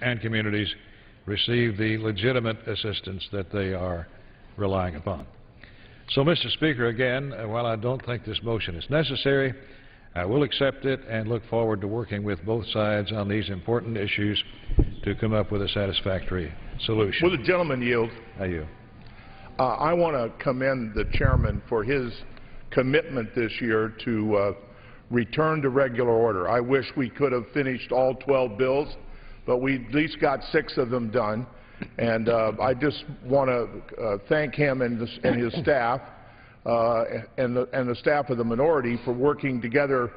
and communities receive the legitimate assistance that they are relying upon. So, Mr. Speaker, again, while I don't think this motion is necessary, I will accept it and look forward to working with both sides on these important issues to come up with a satisfactory solution. Will the gentleman yield? I yield. I want to commend the chairman for his commitment this year to return to regular order. I wish we could have finished all 12 bills, but we at least got 6 of them done. And I just want to thank him and his staff and the staff of the minority for working together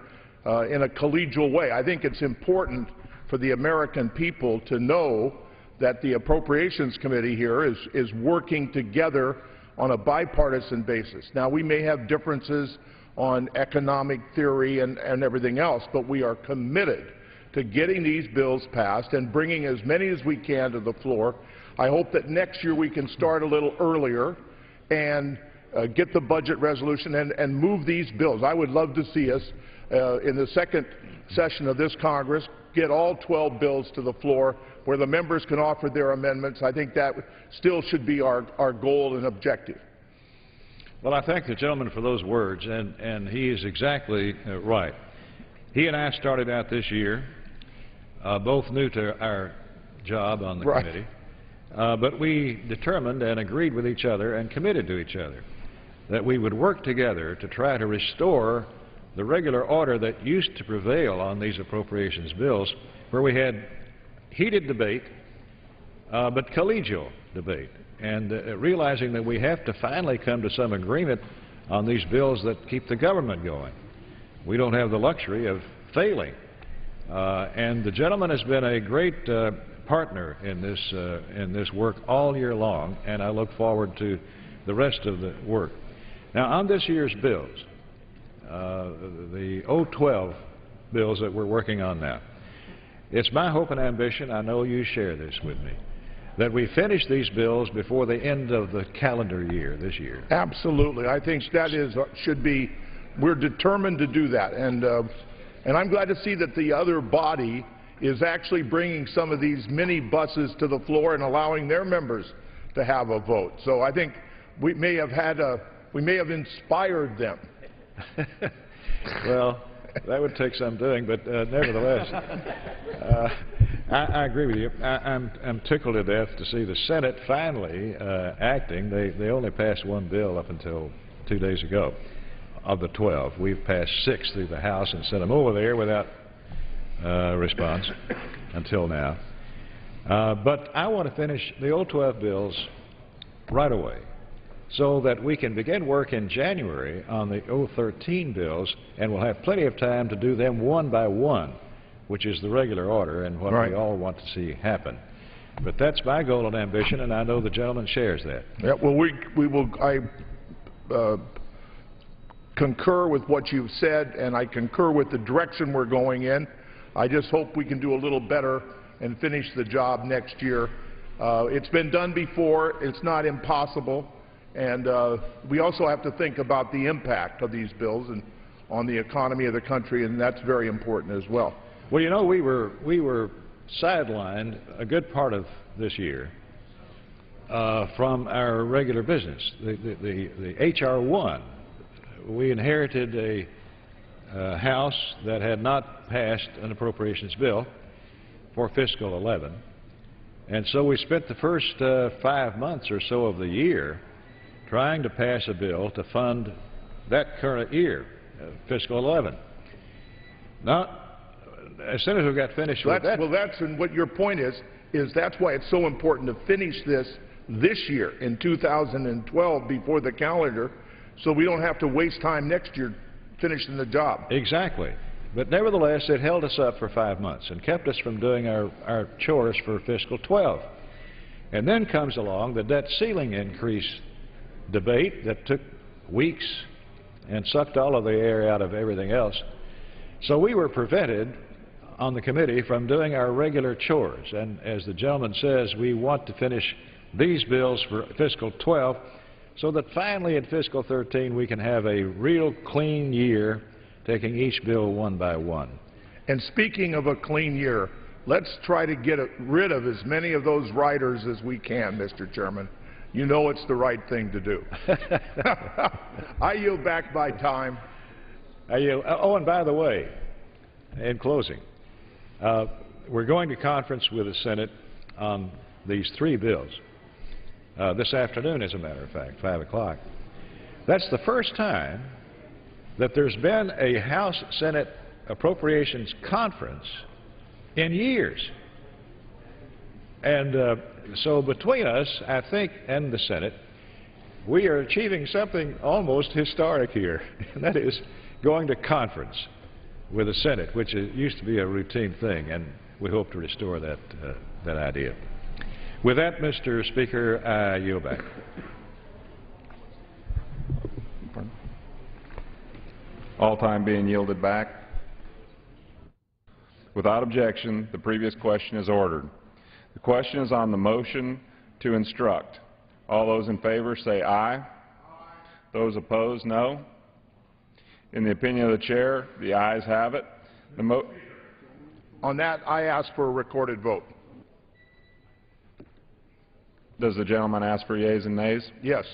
in a collegial way. I think it's important for the American people to know that the Appropriations Committee here is working together on a bipartisan basis. Now, we may have differences on economic theory and everything else, but we are committed to getting these bills passed and bringing as many as we can to the floor. I hope that next year we can start a little earlier and get the budget resolution and move these bills. I would love to see us in the second session of this Congress get all 12 bills to the floor where the members can offer their amendments. I think that still should be our goal and objective. Well, I thank the gentleman for those words, and he is exactly right. He and I started out this year, both new to our job on the committee, but we determined and agreed with each other and committed to each other that we would work together to try to restore the regular order that used to prevail on these appropriations bills, where we had heated debate, but collegial debate, and realizing that we have to finally come to some agreement on these bills that keep the government going. We don't have the luxury of failing. And the gentleman has been a great partner in this work all year long, and I look forward to the rest of the work. Now, on this year's bills, the 012 bills that we're working on now, it's my hope and ambition, I know you share this with me, that we finish these bills before the end of the calendar year this year. Absolutely. I think that should be, we're determined to do that. And I'm glad to see that the other body is actually bringing some of these mini buses to the floor and allowing their members to have a vote. So I think we may have inspired them. Well, that would take some doing, but nevertheless, I agree with you. I'm tickled to death to see the Senate finally acting. They only passed one bill up until 2 days ago of the 12. We've passed 6 through the House and sent them over there without response until now. But I want to finish the 012 bills right away, so that we can begin work in January on the 013 bills, and we'll have plenty of time to do them one by one, which is the regular order and what we all want to see happen. But that's my goal and ambition, and I know the gentleman shares that. Yeah, well, I concur with what you've said, and I concur with the direction we're going in. I just hope we can do a little better and finish the job next year. It's been done before. It's not impossible. And we also have to think about the impact of these bills and on the economy of the country, and that's very important as well. Well, you know, we were sidelined a good part of this year from our regular business. The H.R. 1, we inherited a House that had not passed an appropriations bill for fiscal 11, and so we spent the first 5 months or so of the year trying to pass a bill to fund that current year, fiscal 11. Now, as soon as we got finished with that... Well, that's what your point is that's why it's so important to finish this year in 2012 before the calendar, so we don't have to waste time next year finishing the job. Exactly. But nevertheless, it held us up for 5 months and kept us from doing our chores for fiscal 12. And then comes along the debt ceiling increase debate that took weeks and sucked all of the air out of everything else. So we were prevented on the committee from doing our regular chores. And as the gentleman says, we want to finish these bills for fiscal 12 so that finally in fiscal 13 we can have a real clean year, taking each bill one by one. And speaking of a clean year, let's try to get rid of as many of those riders as we can, Mr. Chairman. You know it's the right thing to do. I yield back my time. Oh, and by the way, in closing, we're going to conference with the Senate on these 3 bills this afternoon, as a matter of fact, 5 o'clock. That's the first time that there's been a House-Senate Appropriations Conference in years. And so between us, I think, and the Senate, we are achieving something almost historic here, and that is going to conference with the Senate, which used to be a routine thing, and we hope to restore that, that idea. With that, Mr. Speaker, I yield back. All time being yielded back. Without objection, the previous question is ordered. The question is on the motion to instruct. All those in favor say aye. Aye. Those opposed, no. In the opinion of the chair, the ayes have it. On that, I ask for a recorded vote. Does the gentleman ask for yeas and nays? Yes.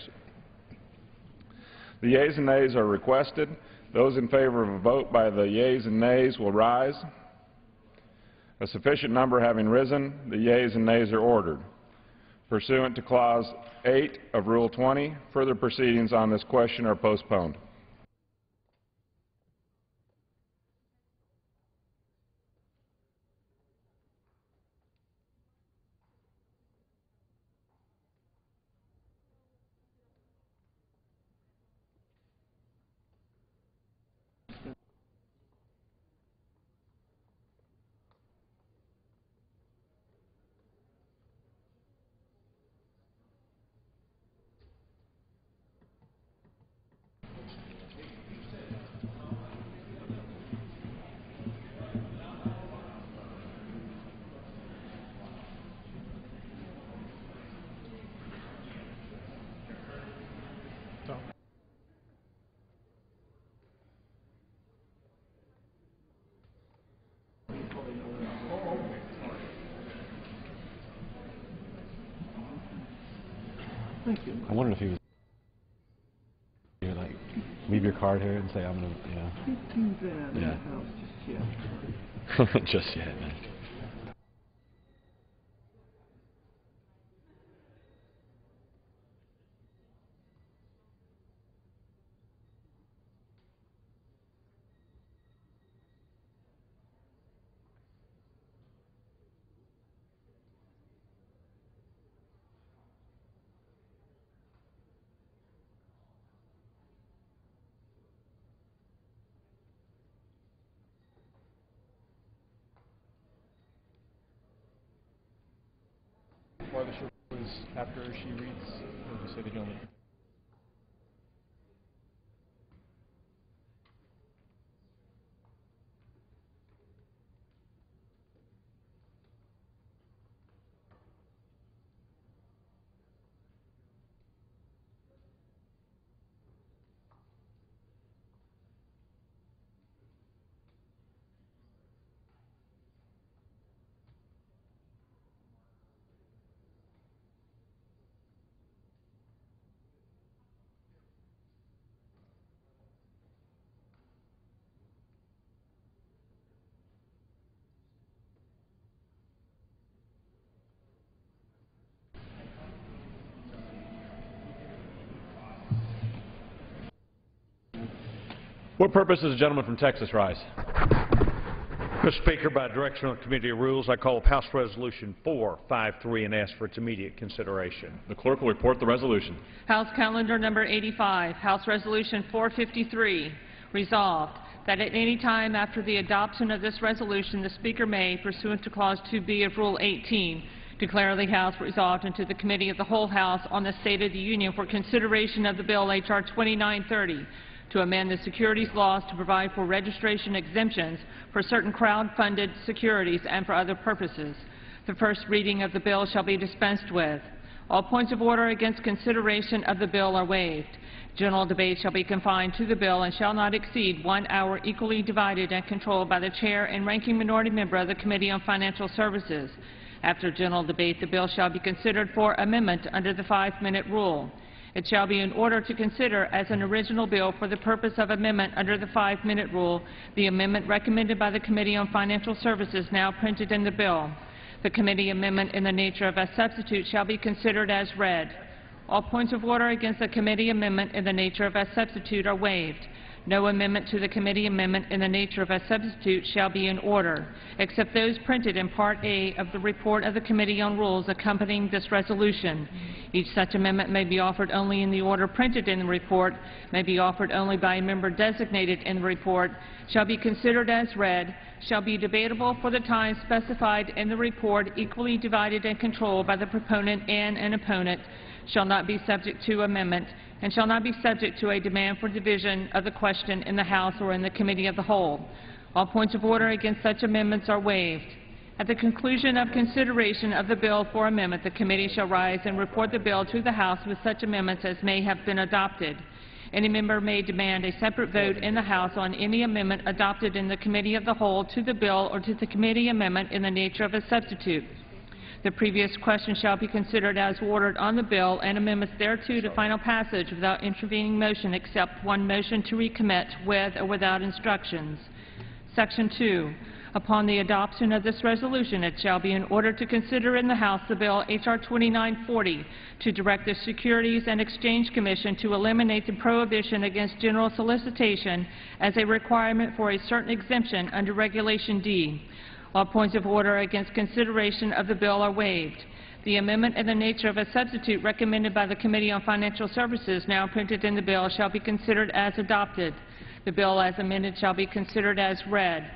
The yeas and nays are requested. Those in favor of a vote by the yeas and nays will rise. A sufficient number having risen, the yeas and nays are ordered. Pursuant to Clause 8 of Rule 20, further proceedings on this question are postponed. Thank you. I wondered if he was like, leave your card here and say, I'm going to, yeah. Can't do that in the house just yet. Just yet, man. While the show was after she reads, or just say the gentleman. What purpose does the gentleman from Texas rise? Mr. Speaker, by direction of the Committee of Rules, I call up House Resolution 453 and ask for its immediate consideration. The clerk will report the resolution. House Calendar Number 85, House Resolution 453, resolved that at any time after the adoption of this resolution, the Speaker may, pursuant to Clause 2B of Rule 18, declare the House resolved into the Committee of the Whole House on the State of the Union for consideration of the bill H.R. 2930, to amend the securities laws to provide for registration exemptions for certain crowd-funded securities and for other purposes. The first reading of the bill shall be dispensed with. All points of order against consideration of the bill are waived. General debate shall be confined to the bill and shall not exceed 1 hour, equally divided and controlled by the chair and ranking minority member of the Committee on Financial Services. After general debate, the bill shall be considered for amendment under the 5-minute rule. It shall be in order to consider as an original bill for the purpose of amendment under the 5-minute rule the amendment recommended by the Committee on Financial Services now printed in the bill. The committee amendment in the nature of a substitute shall be considered as read. All points of order against the committee amendment in the nature of a substitute are waived. No amendment to the committee amendment in the nature of a substitute shall be in order, except those printed in Part A of the report of the Committee on Rules accompanying this resolution. Each such amendment may be offered only in the order printed in the report, may be offered only by a member designated in the report, shall be considered as read, shall be debatable for the time specified in the report, equally divided and controlled by the proponent and an opponent, shall not be subject to amendment, and shall not be subject to a demand for division of the question in the House or in the Committee of the Whole. All points of order against such amendments are waived. At the conclusion of consideration of the bill for amendment, the committee shall rise and report the bill to the House with such amendments as may have been adopted. Any member may demand a separate vote in the House on any amendment adopted in the Committee of the Whole to the bill or to the committee amendment in the nature of a substitute. The previous question shall be considered as ordered on the bill and amendments thereto to final passage without intervening motion except one motion to recommit with or without instructions. Section 2. Upon the adoption of this resolution, it shall be in order to consider in the House the bill H.R. 2940 to direct the Securities and Exchange Commission to eliminate the prohibition against general solicitation as a requirement for a certain exemption under Regulation D. All points of order against consideration of the bill are waived. The amendment in the nature of a substitute recommended by the Committee on Financial Services now printed in the bill shall be considered as adopted. The bill as amended shall be considered as read.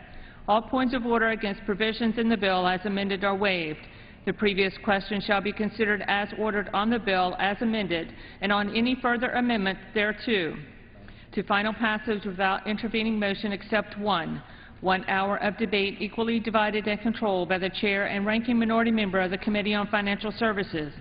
All points of order against provisions in the bill as amended are waived. The previous question shall be considered as ordered on the bill as amended and on any further amendment thereto. To final passage without intervening motion except one. 1 hour of debate equally divided and controlled by the chair and ranking minority member of the Committee on Financial Services.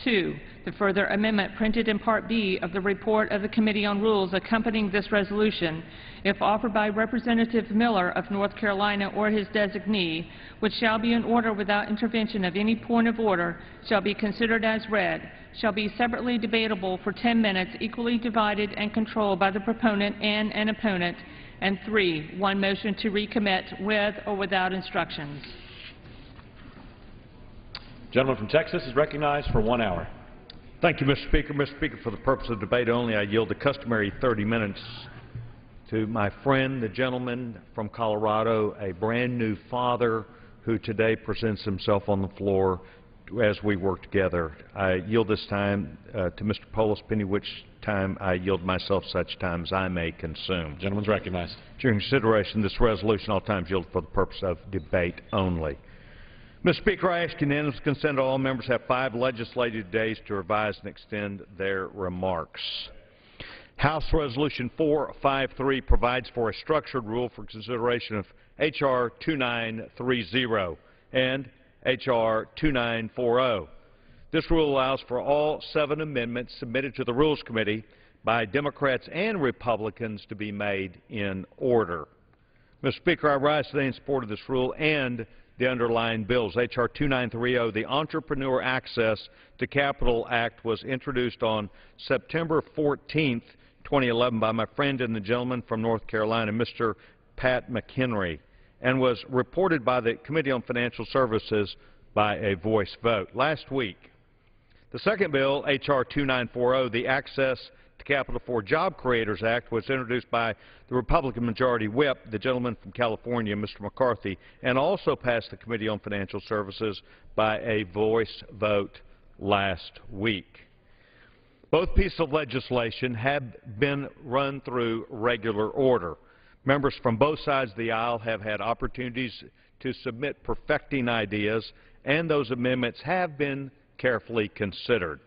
2. The further amendment printed in Part B of the report of the Committee on Rules accompanying this resolution, if offered by Representative Miller of North Carolina or his designee, which shall be in order without intervention of any point of order, shall be considered as read, shall be separately debatable for 10 minutes, equally divided and controlled by the proponent and an opponent, and 3, one motion to recommit with or without instructions. Gentleman from Texas is recognized for 1 hour. Thank you, Mr. Speaker. Mr. Speaker, for the purpose of debate only, I yield the customary 30 minutes to my friend, the gentleman from Colorado, a brand-new father who today presents himself on the floor as we work together. I yield this time to Mr. Polis Penny, which time I yield myself such time as I may consume. Gentleman's recognized. During consideration of this resolution, all times yield for the purpose of debate only. Mr. Speaker, I ask unanimous consent that all members have 5 legislative days to revise and extend their remarks. House Resolution 453 provides for a structured rule for consideration of H.R. 2930 and H.R. 2940. This rule allows for all 7 amendments submitted to the Rules Committee by Democrats and Republicans to be made in order. Mr. Speaker, I rise today in support of this rule and the underlying bills. H.R. 2930, the Entrepreneur Access to Capital Act, was introduced on September 14th, 2011 by my friend and the gentleman from North Carolina, Mr. Pat McHenry, and was reported by the Committee on Financial Services by a voice vote. Last week, the second bill, H.R. 2940, the Access to Capital for Job Creators Act, was introduced by the Republican Majority Whip, the gentleman from California, Mr. McCarthy, and also passed the Committee on Financial Services by a voice vote last week. Both pieces of legislation have been run through regular order. Members from both sides of the aisle have had opportunities to submit perfecting ideas, and those amendments have been carefully considered.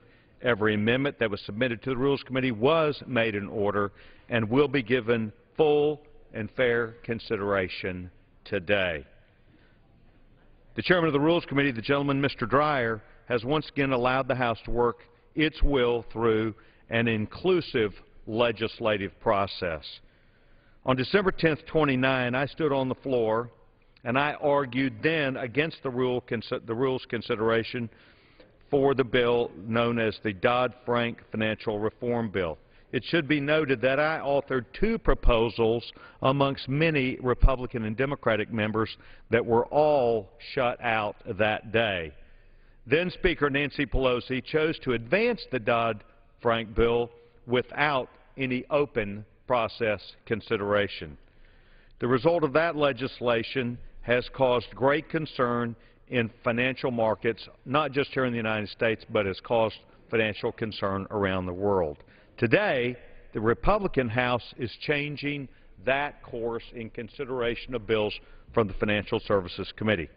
Every amendment that was submitted to the Rules Committee was made in order and will be given full and fair consideration today. The Chairman of the Rules Committee, the gentleman, Mr. DREIER, has once again allowed the House to work its will through an inclusive legislative process. On December 10, 2009, I stood on the floor and I argued then against the rules consideration for the bill known as the Dodd-Frank Financial Reform Bill. It should be noted that I authored 2 proposals amongst many Republican and Democratic members that were all shut out that day. Then Speaker Nancy Pelosi chose to advance the Dodd-Frank bill without any open process consideration. The result of that legislation has caused great concern in financial markets, not just here in the United States, but has caused financial concern around the world. Today, the Republican House is changing that course in consideration of bills from the Financial Services Committee.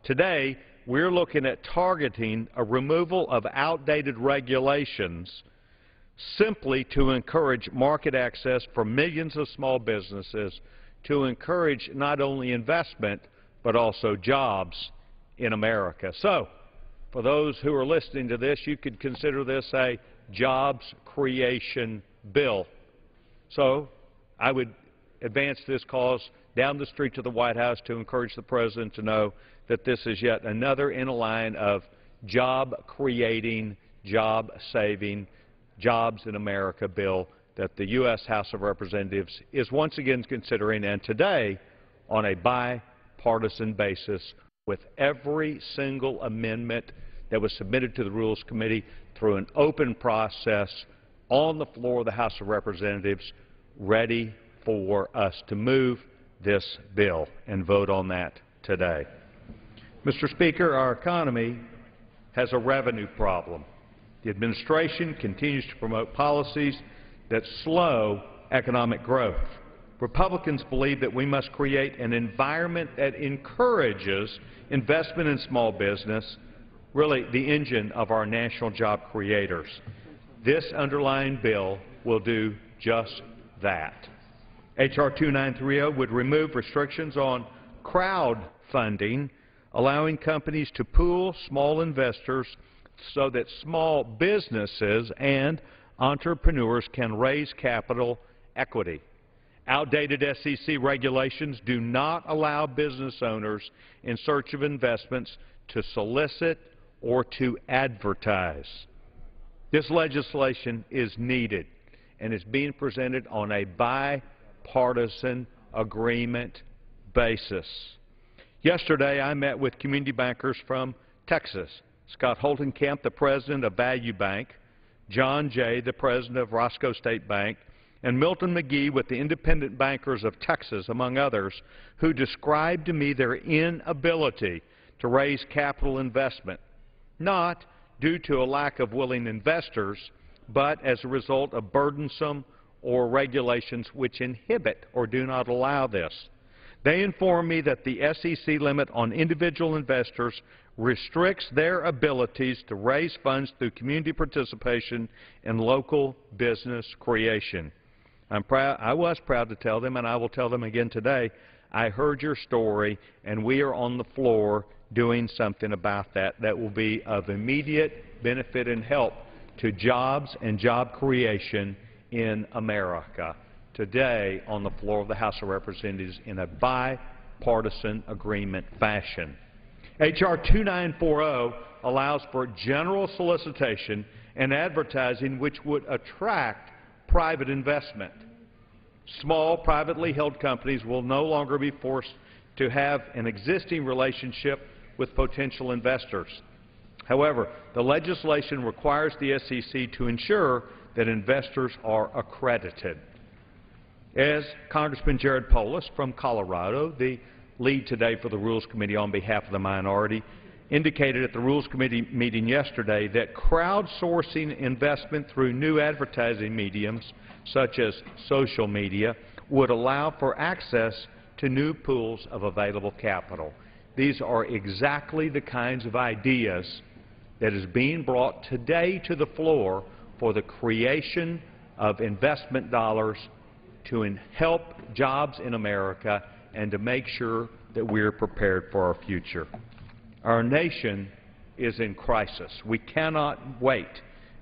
Today, we're looking at targeting a removal of outdated regulations simply to encourage market access for millions of small businesses, to encourage not only investment but also jobs in America. So, for those who are listening to this, you could consider this a jobs creation bill. So, I would advance this cause down the street to the White House to encourage the President to know that this is yet another in a line of job-creating, job-saving, jobs in America bill that the U.S. House of Representatives is once again considering, and today on a bipartisan basis with every single amendment that was submitted to the Rules Committee through an open process on the floor of the House of Representatives, ready for us to move this bill and vote on that today. Mr. Speaker, our economy has a revenue problem. The administration continues to promote policies that slow economic growth. Republicans believe that we must create an environment that encourages investment in small business, really the engine of our national job creators. This underlying bill will do just that. H.R. 2930 would remove restrictions on crowdfunding, allowing companies to pool small investors so that small businesses and entrepreneurs can raise capital equity. Outdated SEC regulations do not allow business owners in search of investments to solicit or to advertise. This legislation is needed and is being presented on a bipartisan agreement basis. Yesterday, I met with community bankers from Texas. Scott Holtenkamp, the president of Value Bank, John Jay, the president of Roscoe State Bank, and Milton McGee with the Independent Bankers of Texas, among others, who described to me their inability to raise capital investment, not due to a lack of willing investors, but as a result of burdensome or regulations which inhibit or do not allow this. They inform me that the SEC limit on individual investors restricts their abilities to raise funds through community participation in local business creation. I was proud to tell them, and I will tell them again today, I heard your story, and we are on the floor doing something about that that will be of immediate benefit and help to jobs and job creation in America. Today, on the floor of the House of Representatives in a bipartisan agreement fashion. H.R. 2940 allows for general solicitation and advertising which would attract private investment. Small, privately held companies will no longer be forced to have an existing relationship with potential investors. However, the legislation requires the SEC to ensure that investors are accredited. As Congressman Jared Polis from Colorado, the lead today for the Rules Committee on behalf of the minority, indicated at the Rules Committee meeting yesterday that crowdsourcing investment through new advertising mediums, such as social media, would allow for access to new pools of available capital. These are exactly the kinds of ideas that is being brought today to the floor for the creation of investment dollars to help jobs in America and to make sure that we are prepared for our future. Our nation is in crisis. We cannot wait.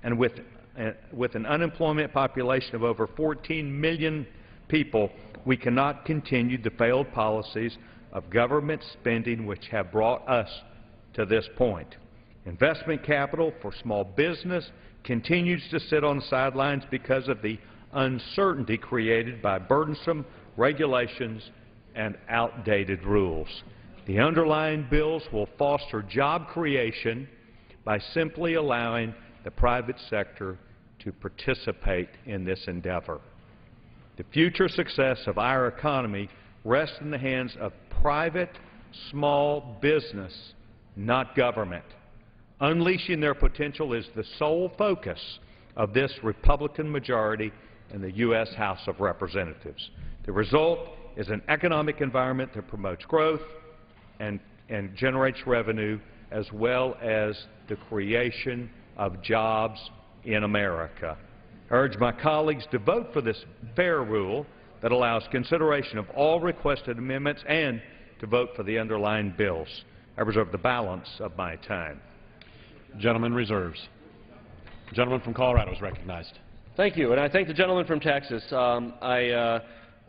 And with an unemployment population of over 14 million people, we cannot continue the failed policies of government spending which have brought us to this point. Investment capital for small business continues to sit on the sidelines because of the uncertainty created by burdensome regulations and outdated rules. The underlying bills will foster job creation by simply allowing the private sector to participate in this endeavor. The future success of our economy rests in the hands of private small business, not government. Unleashing their potential is the sole focus of this Republican majority in the U.S. House of Representatives. The result is an economic environment that promotes growth and generates revenue, as well as the creation of jobs in America. I urge my colleagues to vote for this fair rule that allows consideration of all requested amendments and to vote for the underlying bills. I reserve the balance of my time. Gentleman reserves. The gentleman from Colorado is recognized. Thank you, and I thank the gentleman from Texas. I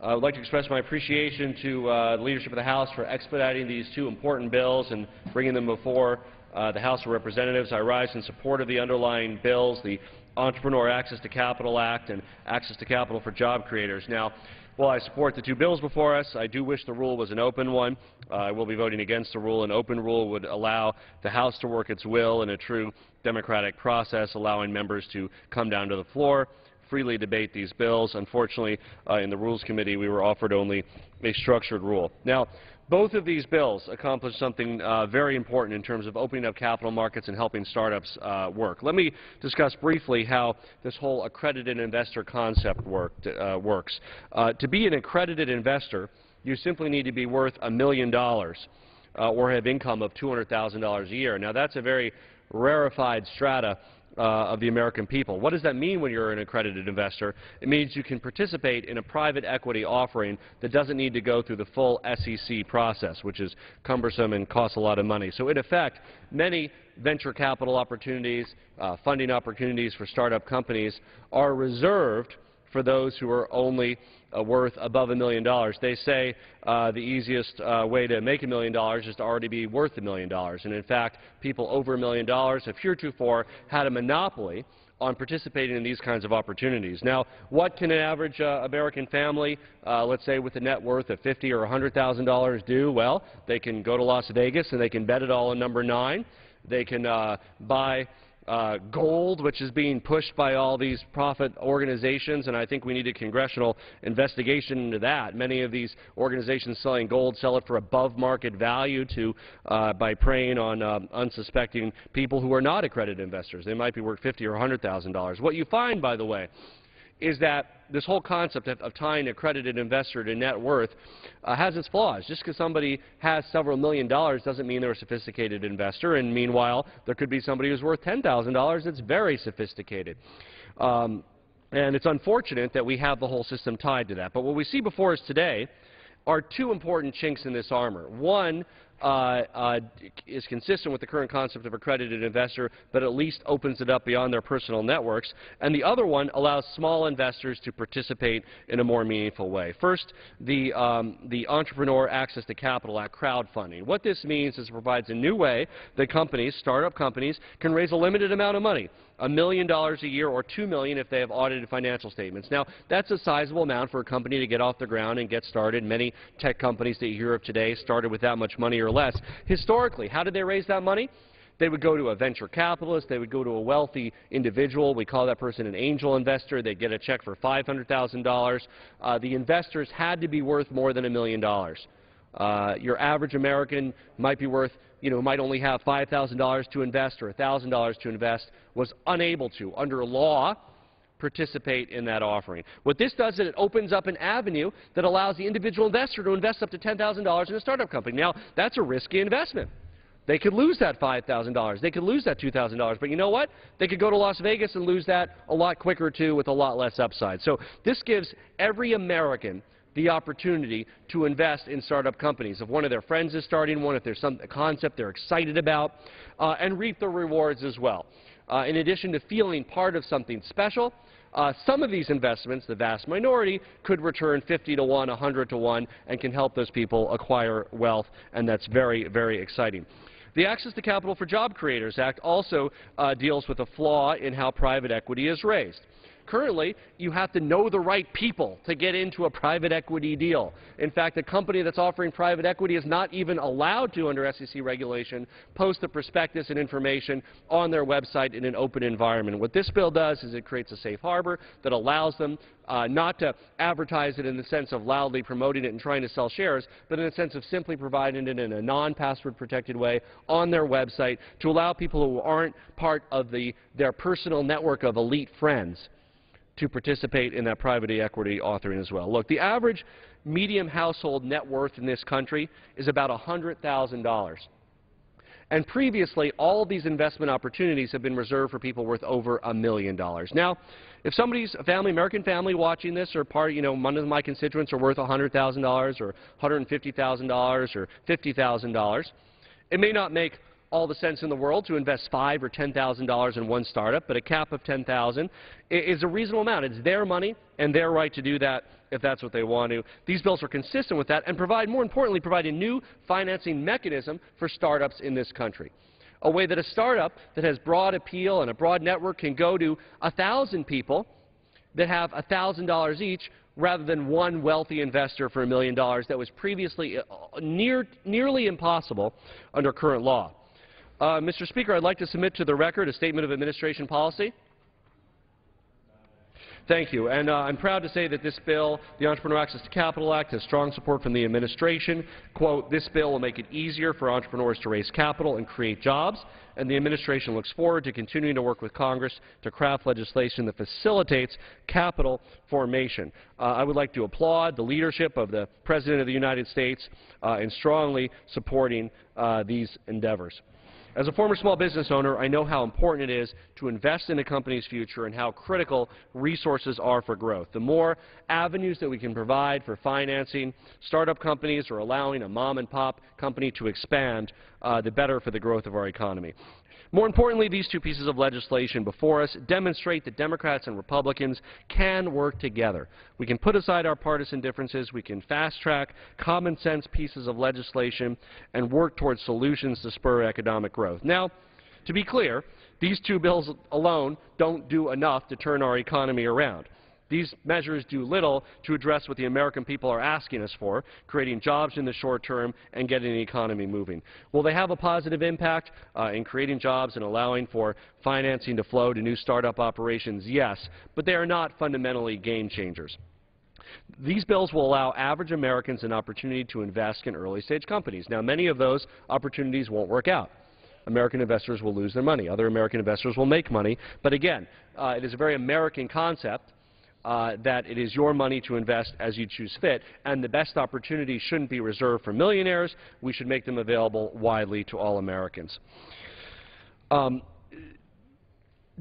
would like to express my appreciation to the leadership of the House for expediting these two important bills and bringing them before the House of Representatives. I rise in support of the underlying bills, the Entrepreneur Access to Capital Act and Access to Capital for Job Creators. Now, while I support the two bills before us, I do wish the rule was an open one. I will be voting against the rule. An open rule would allow the House to work its will in a true democratic process, allowing members to come down to the floor, freely debate these bills. Unfortunately, in the Rules Committee, we were offered only a structured rule. Now, both of these bills accomplish something very important in terms of opening up capital markets and helping startups work. Let me discuss briefly how this whole accredited investor concept works. To be an accredited investor, you simply need to be worth $1 million or have income of $200,000 a year. Now, that's a very rarefied strata of the American people. What does that mean when you're an accredited investor? It means you can participate in a private equity offering that doesn't need to go through the full SEC process, which is cumbersome and costs a lot of money. So in effect, many venture capital opportunities, funding opportunities for startup companies are reserved for those who are only worth above $1 million. They say the easiest way to make $1 million is to already be worth $1 million. And in fact, people over $1 million have heretofore had a monopoly on participating in these kinds of opportunities. Now, what can an average American family, let's say with a net worth of $50,000 or $100,000 do? Well, they can go to Las Vegas and they can bet it all on number 9. They can buy gold, which is being pushed by all these profit organizations, and I think we need a congressional investigation into that. Many of these organizations selling gold sell it for above market value by preying on unsuspecting people who are not accredited investors. They might be worth $50,000 or $100,000. What you find, by the way, is that this whole concept of tying an accredited investor to net worth has its flaws. Just because somebody has several $1 million doesn't mean they're a sophisticated investor, and meanwhile, there could be somebody who's worth $10,000 that's very sophisticated. And it's unfortunate that we have the whole system tied to that. But what we see before us today are two important chinks in this armor. One is consistent with the current concept of accredited investor, but at least opens it up beyond their personal networks. And the other one allows small investors to participate in a more meaningful way. First, the Entrepreneur Access to Capital Act, crowdfunding. What this means is it provides a new way that companies, startup companies, can raise a limited amount of money. $1 million a year or $2 million if they have audited financial statements. Now, that's a sizable amount for a company to get off the ground and get started. Many tech companies that you hear of today started with that much money or less. Historically, how did they raise that money? They would go to a venture capitalist. They would go to a wealthy individual. We call that person an angel investor. They'd get a check for $500,000. The investors had to be worth more than $1 million. Your average American might be worth, might only have $5,000 to invest or $1,000 to invest, was unable to, under law, participate in that offering. What this does is it opens up an avenue that allows the individual investor to invest up to $10,000 in a startup company. Now, that's a risky investment. They could lose that $5,000. They could lose that $2,000. But you know what? They could go to Las Vegas and lose that a lot quicker, too, with a lot less upside. So this gives every American the opportunity to invest in startup companies. If one of their friends is starting one, if there's a concept they're excited about, and reap the rewards as well. In addition to feeling part of something special, some of these investments, the vast minority, could return 50 to 1, 100 to 1, and can help those people acquire wealth, and that's very, very exciting. The Access to Capital for Job Creators Act also deals with a flaw in how private equity is raised. Currently, you have to know the right people to get into a private equity deal. In fact, a company that's offering private equity is not even allowed to, under SEC regulation, post the prospectus and information on their website in an open environment. What this bill does is it creates a safe harbor that allows them not to advertise it in the sense of loudly promoting it and trying to sell shares, but in the sense of simply providing it in a non-password protected way on their website to allow people who aren't part of their personal network of elite friends to participate in that private equity authoring as well. Look, the average medium household net worth in this country is about $100,000. And previously, all of these investment opportunities have been reserved for people worth over $1 million. Now, if somebody's a family, American family watching this, or part, one of my constituents are worth $100,000 or $150,000 or $50,000, it may not make all the sense in the world to invest $5,000 or $10,000 in one startup, but a cap of $10,000 is a reasonable amount. It's their money and their right to do that if that's what they want to. These bills are consistent with that and provide, more importantly, provide a new financing mechanism for startups in this country. A way that a startup that has broad appeal and a broad network can go to 1,000 people that have $1,000 each, rather than one wealthy investor for $1 million that was previously nearly impossible under current law. Mr. Speaker, I'd like to submit to the record a statement of administration policy. Thank you. And I'm proud to say that this bill, the Entrepreneur Access to Capital Act, has strong support from the administration. Quote, this bill will make it easier for entrepreneurs to raise capital and create jobs, and the administration looks forward to continuing to work with Congress to craft legislation that facilitates capital formation. I would like to applaud the leadership of the President of the United States in strongly supporting these endeavors. As a former small business owner, I know how important it is to invest in a company's future and how critical resources are for growth. The more avenues that we can provide for financing startup companies or allowing a mom-and-pop company to expand, the better for the growth of our economy. More importantly, these two pieces of legislation before us demonstrate that Democrats and Republicans can work together. We can put aside our partisan differences, we can fast-track common-sense pieces of legislation and work towards solutions to spur economic growth. Now, to be clear, these two bills alone don't do enough to turn our economy around. These measures do little to address what the American people are asking us for, creating jobs in the short term and getting the economy moving. Will they have a positive impact in creating jobs and allowing for financing to flow to new startup operations? Yes, but they are not fundamentally game changers. These bills will allow average Americans an opportunity to invest in early-stage companies. Now, many of those opportunities won't work out. American investors will lose their money. Other American investors will make money. But again, it is a very American concept that it is your money to invest as you choose fit, and the best opportunities shouldn't be reserved for millionaires. We should make them available widely to all Americans.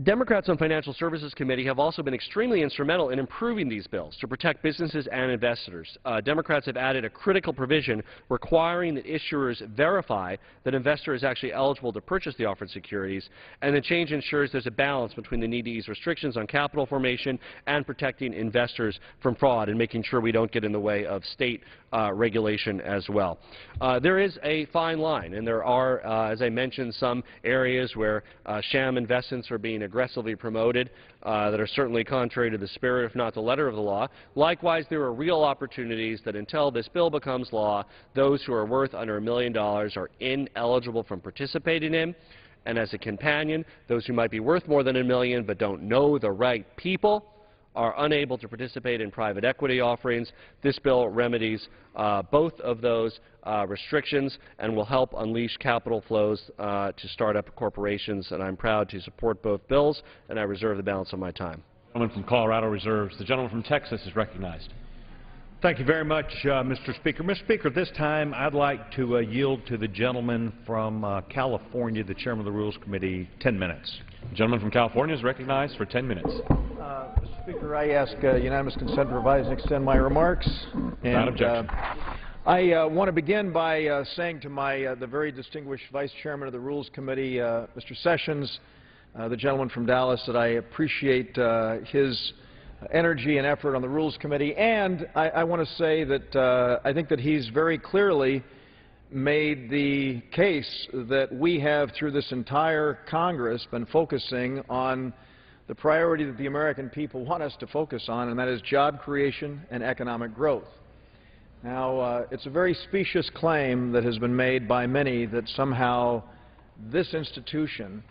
Democrats on Financial Services Committee have also been extremely instrumental in improving these bills to protect businesses and investors. Democrats have added a critical provision requiring that issuers verify that investor is actually eligible to purchase the offered securities, and the change ensures there's a balance between the need to ease restrictions on capital formation and protecting investors from fraud and making sure we don't get in the way of state regulation as well. There is a fine line, and there are, as I mentioned, some areas where sham investments are being aggressively promoted that are certainly contrary to the spirit, if not the letter of the law. Likewise, there are real opportunities that until this bill becomes law, those who are worth under $1 million are ineligible from participating in. And as a companion, those who might be worth more than $1 million but don't know the right people are unable to participate in private equity offerings. This bill remedies both of those restrictions and will help unleash capital flows to startup corporations, and I'm proud to support both bills, and I reserve the balance of my time. The gentleman from Colorado reserves. The gentleman from Texas is recognized. Thank you very much, Mr. Speaker. Mr. Speaker, at this time I'd like to yield to the gentleman from California, the chairman of the Rules Committee, 10 minutes. The gentleman from California is recognized for 10 minutes. Mr. Speaker, I ask unanimous consent to revise and extend my remarks. Without objection. I want to begin by saying to the very distinguished Vice Chairman of the Rules Committee, Mr. Sessions, the gentleman from Dallas, that I appreciate his energy and effort on the Rules Committee, and I want to say that I think that he's very clearly made the case that we have, through this entire Congress, been focusing on the priority that the American people want us to focus on, and that is job creation and economic growth. Now, it's a very specious claim that has been made by many that somehow this institution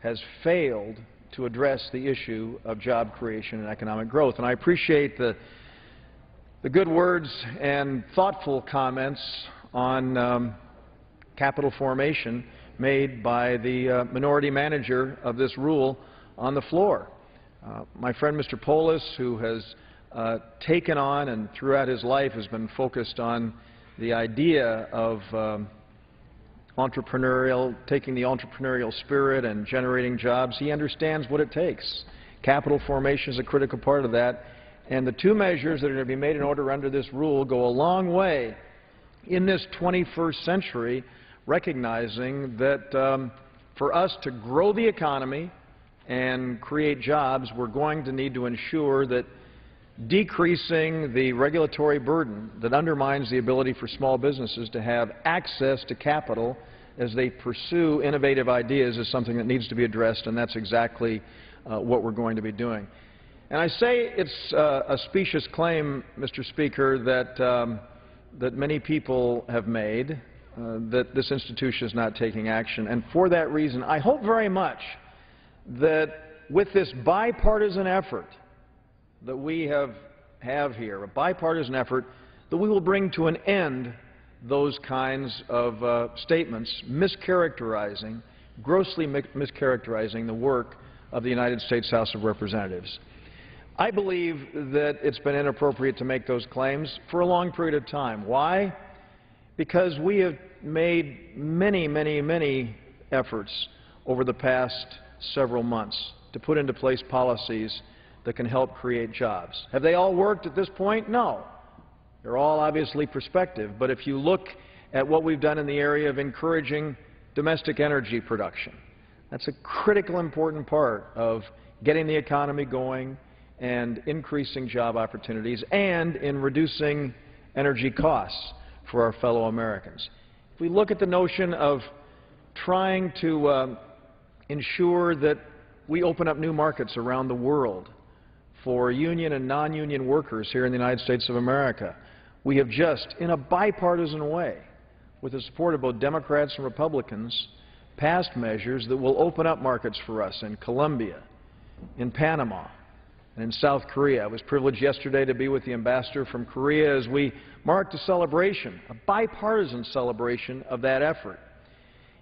has failed to address the issue of job creation and economic growth. And I appreciate the good words and thoughtful comments on capital formation made by the minority manager of this rule on the floor. My friend Mr. Polis, who has taken on and throughout his life has been focused on the idea of taking the entrepreneurial spirit and generating jobs, he understands what it takes. Capital formation is a critical part of that, and the two measures that are going to be made in order under this rule go a long way in this 21st century, recognizing that for us to grow the economy and create jobs, we're going to need to ensure that decreasing the regulatory burden that undermines the ability for small businesses to have access to capital as they pursue innovative ideas is something that needs to be addressed, and that's exactly what we're going to be doing. And I say it's a specious claim, Mr. Speaker, that many people have made, that this institution is not taking action. And for that reason, I hope very much that with this bipartisan effort that we have here, a bipartisan effort, that we will bring to an end those kinds of statements mischaracterizing, grossly mischaracterizing the work of the United States House of Representatives. I believe that it's been inappropriate to make those claims for a long period of time. Why? Because we have made many efforts over the past several months to put into place policies that can help create jobs. Have they all worked at this point? No. They're all obviously prospective. But if you look at what we've done in the area of encouraging domestic energy production, that's a critical important part of getting the economy going and increasing job opportunities and in reducing energy costs for our fellow Americans. If we look at the notion of trying to ensure that we open up new markets around the world for union and non-union workers here in the United States of America, we have just, in a bipartisan way, with the support of both Democrats and Republicans, passed measures that will open up markets for us in Colombia, in Panama, and in South Korea. I was privileged yesterday to be with the ambassador from Korea as we marked a celebration, a bipartisan celebration of that effort.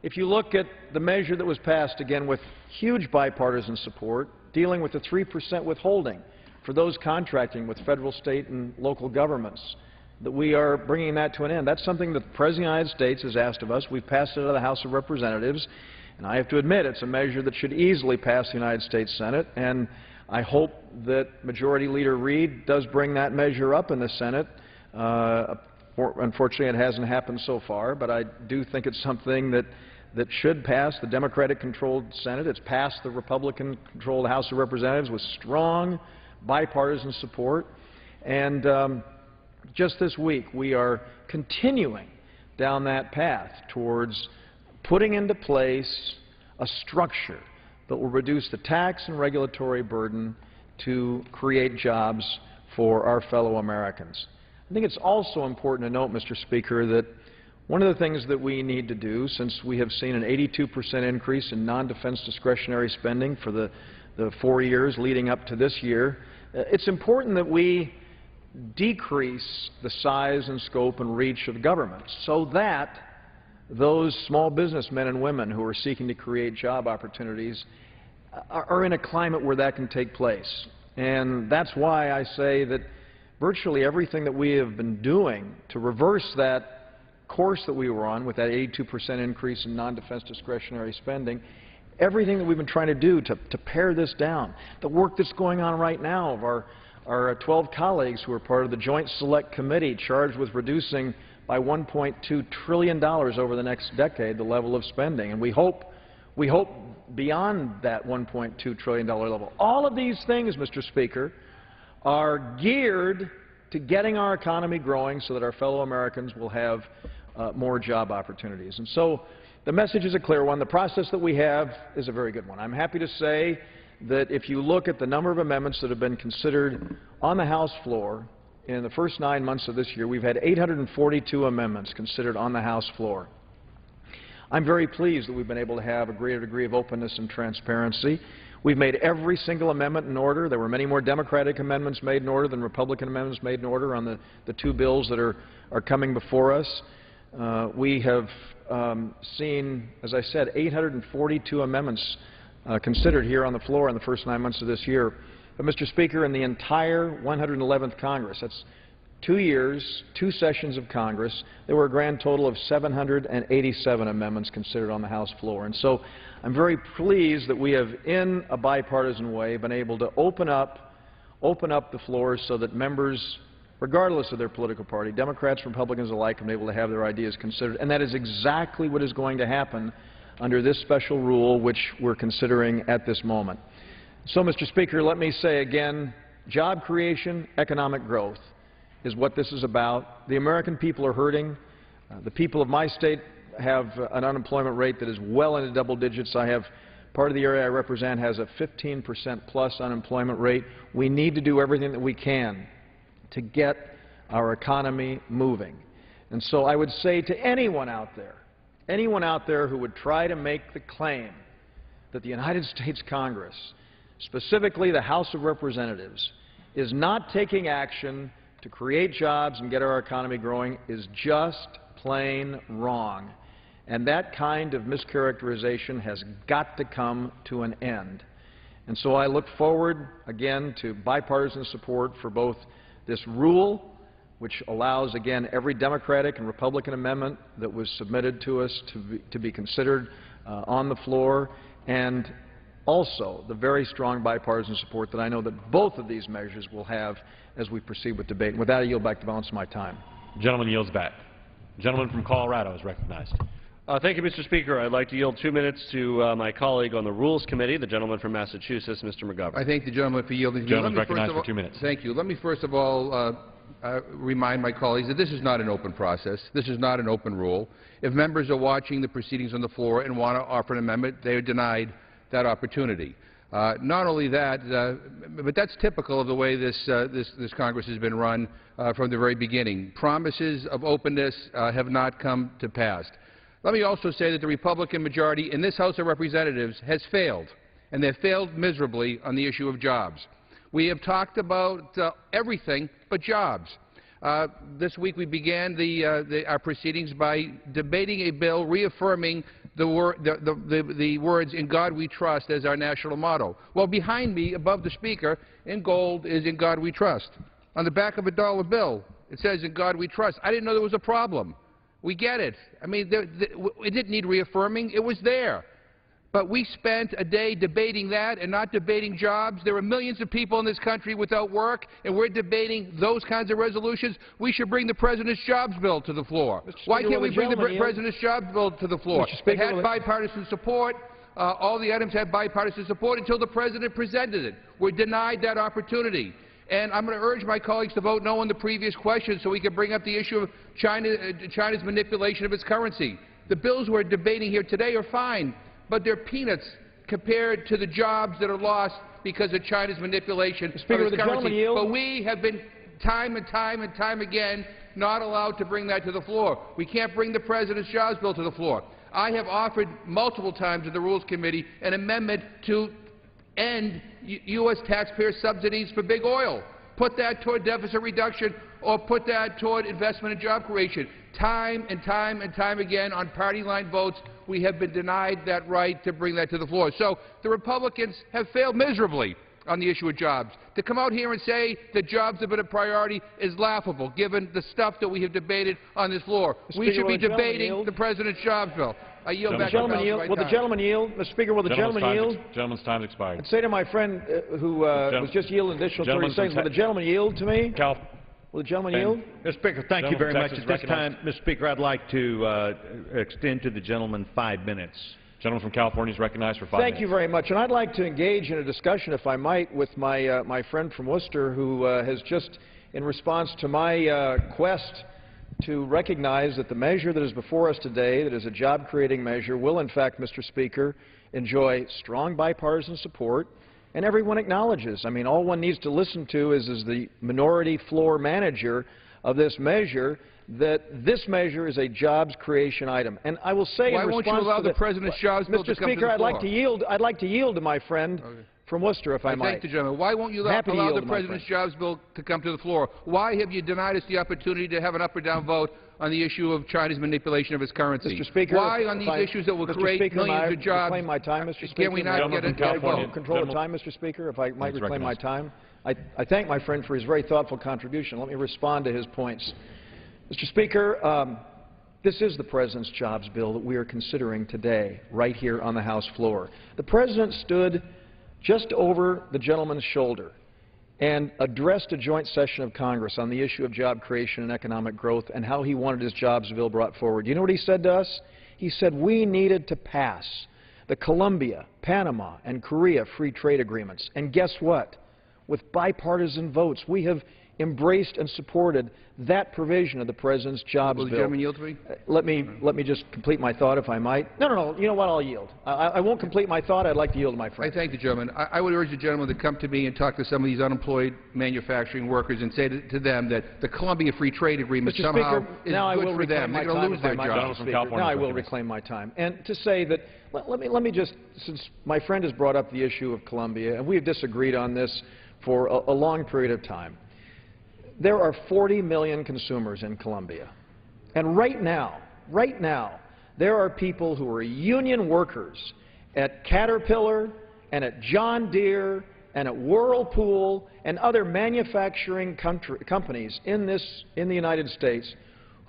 If you look at the measure that was passed, again with huge bipartisan support, dealing with the 3% withholding for those contracting with federal, state, and local governments, that we are bringing that to an end. That's something that the President of the United States has asked of us. We've passed it out of the House of Representatives, and I have to admit it's a measure that should easily pass the United States Senate, and I hope that Majority Leader Reid does bring that measure up in the Senate. Unfortunately, it hasn't happened so far, but I do think it's something that should pass the Democratic-controlled Senate. It's passed the Republican-controlled House of Representatives with strong bipartisan support. And just this week, we are continuing down that path towards putting into place a structure that will reduce the tax and regulatory burden to create jobs for our fellow Americans. I think it's also important to note, Mr. Speaker, that one of the things that we need to do, since we have seen an 82% increase in non-defense discretionary spending for the 4 years leading up to this year, it's important that we decrease the size and scope and reach of government so that those small businessmen and women who are seeking to create job opportunities are in a climate where that can take place. And that's why I say that virtually everything that we have been doing to reverse that course that we were on with that 82% increase in non-defense discretionary spending, everything that we've been trying to do to pare this down, the work that's going on right now of our 12 colleagues who are part of the Joint Select Committee charged with reducing by $1.2 trillion over the next decade the level of spending. And we hope beyond that $1.2 trillion level. All of these things, Mr. Speaker, are geared to getting our economy growing so that our fellow Americans will have more job opportunities. And so the message is a clear one. The process that we have is a very good one. I'm happy to say that if you look at the number of amendments that have been considered on the House floor in the first 9 months of this year, we've had 842 amendments considered on the House floor. I'm very pleased that we've been able to have a greater degree of openness and transparency. We've made every single amendment in order. There were many more Democratic amendments made in order than Republican amendments made in order on the two bills that are coming before us. We have seen, as I said, 842 amendments considered here on the floor in the first 9 months of this year. But, Mr. Speaker, in the entire 111th Congress, that's 2 years, 2 sessions of Congress, there were a grand total of 787 amendments considered on the House floor. And so I'm very pleased that we have, in a bipartisan way, been able to open up the floor so that members, regardless of their political party, Democrats and Republicans alike, have been able to have their ideas considered. And that is exactly what is going to happen under this special rule which we're considering at this moment. So, Mr. Speaker, let me say again, job creation, economic growth is what this is about. The American people are hurting. The people of my state have an unemployment rate that is well into double digits. Part of the area I represent has a 15% plus unemployment rate. We need to do everything that we can to get our economy moving. And so I would say to anyone out there who would try to make the claim that the United States Congress, specifically the House of Representatives, is not taking action to create jobs and get our economy growing is just plain wrong. And that kind of mischaracterization has got to come to an end. And so I look forward, again, to bipartisan support for both this rule, which allows, again, every Democratic and Republican amendment that was submitted to us to be considered on the floor, and also the very strong bipartisan support that I know that both of these measures will have as we proceed with debate. And with that, I yield back the balance of my time. The gentleman yields back. The gentleman from Colorado is recognized. Thank you, Mr. Speaker. I'd like to yield 2 minutes to my colleague on the Rules Committee, the gentleman from Massachusetts, Mr. McGovern. I thank the gentleman for yielding. The gentleman is recognized for 2 minutes. Thank you. Let me first of all remind my colleagues that this is not an open process. This is not an open rule. If members are watching the proceedings on the floor and want to offer an amendment, they are denied that opportunity. Not only that, but that's typical of the way this Congress has been run from the very beginning. Promises of openness have not come to pass. Let me also say that the Republican majority in this House of Representatives has failed, and they've failed miserably on the issue of jobs. We have talked about everything but jobs. This week we began our proceedings by debating a bill reaffirming the words "In God We Trust" as our national motto. Well, behind me, above the Speaker, in gold, is "In God We Trust." On the back of a dollar bill, it says "In God We Trust." I didn't know there was a problem. We get it. I mean, it didn't need reaffirming. It was there. But we spent a day debating that and not debating jobs. There are millions of people in this country without work, and we're debating those kinds of resolutions. We should bring the President's jobs bill to the floor. Why can't we bring the President's jobs bill to the floor? It had bipartisan support. All the items had bipartisan support until the President presented it. We're denied that opportunity. And I'm going to urge my colleagues to vote no on the previous question so we can bring up the issue of China's manipulation of its currency. The bills we're debating here today are fine, but they're peanuts compared to the jobs that are lost because of China's manipulation of its currency. But we have been time and time again not allowed to bring that to the floor. We can't bring the President's jobs bill to the floor. I have offered multiple times in the Rules Committee an amendment to end U.S. taxpayer subsidies for big oil. Put that toward deficit reduction or put that toward investment and job creation. Time and time again on party line votes, we have been denied that right to bring that to the floor. So the Republicans have failed miserably on the issue of jobs. To come out here and say that jobs have been a priority is laughable, given the stuff that we have debated on this floor. We should be debating the President's jobs bill. I yield Will back the gentleman the yield? balance Will of the my time. gentleman yield? Mr. Speaker, will the gentleman yield? Gentleman's time's expired. I'd say to my friend who was just yielding additional 30 seconds, will the gentleman yield to me? Will the gentleman yield? Mr. Speaker, thank you very much. At this time, Mr. Speaker, I'd like to extend to the gentleman 5 minutes. Gentleman from California is recognized for 5 minutes. Thank you very much. And I'd like to engage in a discussion, if I might, with my friend from Worcester who has just, in response to my quest to recognize that the measure that is before us today, that is a job-creating measure, will in fact, Mr. Speaker, enjoy strong bipartisan support, and everyone acknowledges. I mean, all one needs to listen to is the minority floor manager of this measure, that this measure is a jobs creation item. And I will say Why in won't response you allow to the President's jobs bill to Mr. come to Speaker, the I'd like floor? to yield. I'd like to yield to my friend from Worcester, if I might. Thank the gentleman. Why won't you allow Happy to the yield to my President's jobs bill to come to the floor? Why have you denied us the opportunity to have an up or down vote on the issue of China's manipulation of its currency? Mr. Speaker, why on these issues that will create millions of jobs? Reclaim my time, Mr. Speaker. Can we not get a vote? Control of time, Mr. Speaker, if I might reclaim my time. I thank my friend for his very thoughtful contribution. Let me respond to his points. Mr. Speaker, this is the President's jobs bill that we are considering today, right here on the House floor. The President stood just over the gentleman's shoulder and addressed a joint session of Congress on the issue of job creation and economic growth and how he wanted his jobs bill brought forward. You know what he said to us? He said we needed to pass the Colombia, Panama, and Korea free trade agreements. And guess what? With bipartisan votes, we have embraced and supported that provision of the President's jobs bill. Will the gentleman yield to me? Let me just complete my thought, if I might. No. You know what? I'll yield. I won't complete my thought. I'd like to yield to my friend. I thank the gentleman. I would urge the gentleman to come to me and talk to some of these unemployed manufacturing workers and say to them that the Colombia Free Trade Agreement somehow is good for them. They're going to lose their jobs. Now I will reclaim my time. And to say that, let me just, since my friend has brought up the issue of Colombia, and we have disagreed on this for a long period of time. There are 40 million consumers in Colombia. And right now, there are people who are union workers at Caterpillar and at John Deere and at Whirlpool and other manufacturing companies in the United States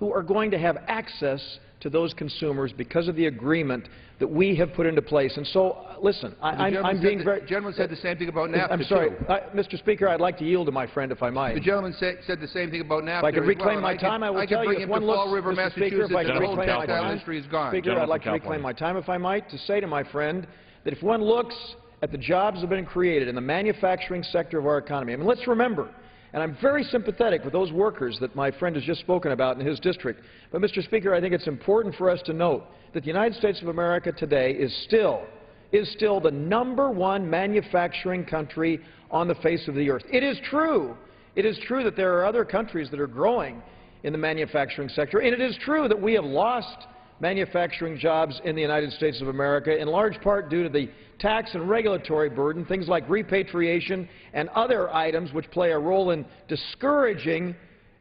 who are going to have access to those consumers because of the agreement that we have put into place. And so, listen, I'm being very... The gentleman said the same thing about NAFTA, I'm sorry. too. Mr. Speaker, I'd like to yield to my friend, if I might. The gentleman said the same thing about NAFTA. If I could reclaim my well. time, I will tell you. If one looks, Fall River, Mr. Speaker, if I could the whole reclaim my textile time, industry is gone. Speaker, I'd like to reclaim my time, if I might, to say to my friend that if one looks at the jobs that have been created in the manufacturing sector of our economy, I mean, let's remember, and I'm very sympathetic with those workers that my friend has just spoken about in his district. But, Mr. Speaker, I think it's important for us to note that the United States of America today is still the #1 manufacturing country on the face of the earth. It is true. It is true that there are other countries that are growing in the manufacturing sector, and it is true that we have lost manufacturing jobs in the United States of America, in large part due to the tax and regulatory burden, things like repatriation and other items which play a role in discouraging